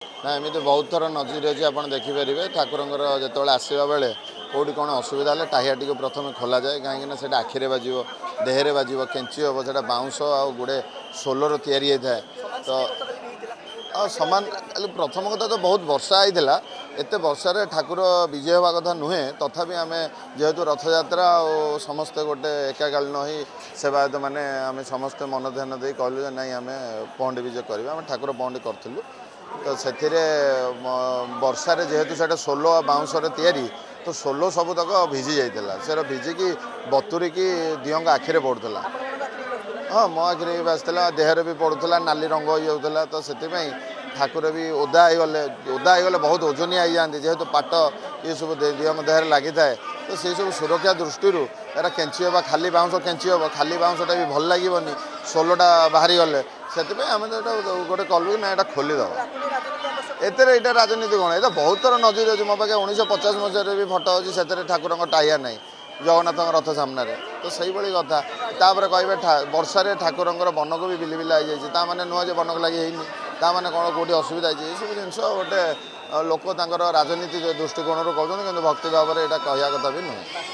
ना एमती बहुत थर नजर अच्छी आप देखिपारे ठाकुर जो आसवा बेले कौटी कौन असुविधा है टाहिया टी प्रथम खोल जाए कहीं आखिरे बाजो देहरे बाजो केंची हम से बाउंश आ गुड़े सोलर तैयारी होता है तो सामान प्रथम कथा तो बहुत वर्षा होता एत वर्षार ठाकुर विजय हवा कथा नुहे तथापि आम जेहेतु रथयात्रा और समस्ते गोटे एकाकालीन ही सेवायत मैंने आम समस्ते मन ध्यान दे कहलु ना आम पहंडी विजय करवा आम ठाकुर पहंडी करूँ तो से वर्षार जेहेतु से सोलो आ बाउंशर तैयारी तो सोलो सबुतक भिजी जाता से भिजिकी बतुरिकी दिहं आखिरे पड़ूला हाँ मो आखिरे भी आसला देहरे भी पड़ूला नाली रंग हो जाता तो से ठाकुर भी ओदा होगले बहुत ओजनिया हो जाती जेहेतु पाट ये सब दिहं देहरे लगी थाए तो से सब सुरक्षा दृष्टि एरा केंची हवा खाली बाउंश केंची हम खाली बाउंशटा भी भल लगे सोलोटा बाहरी गले से आम गोटे कलु ना यहाँ खोलीदेव एतर यहाँ राजनीति कौन ये बहुत थर नजर अच्छे मो पाखे 1950 मसीह भी फटो अच्छी से ठाकुर टाइया ना जगन्नाथ रथ सामने तो सही भाई कथा तापर कहे वर्षार ठाकुर बन को भी बिलबिला हो नुह बन को लगे ताने कौन कौटी असुविधा ये सब जिन गोटे लोक राजनीति दृष्टिकोण कहते भक्ति भाव में यहाँ कहवा कथा भी नुहे।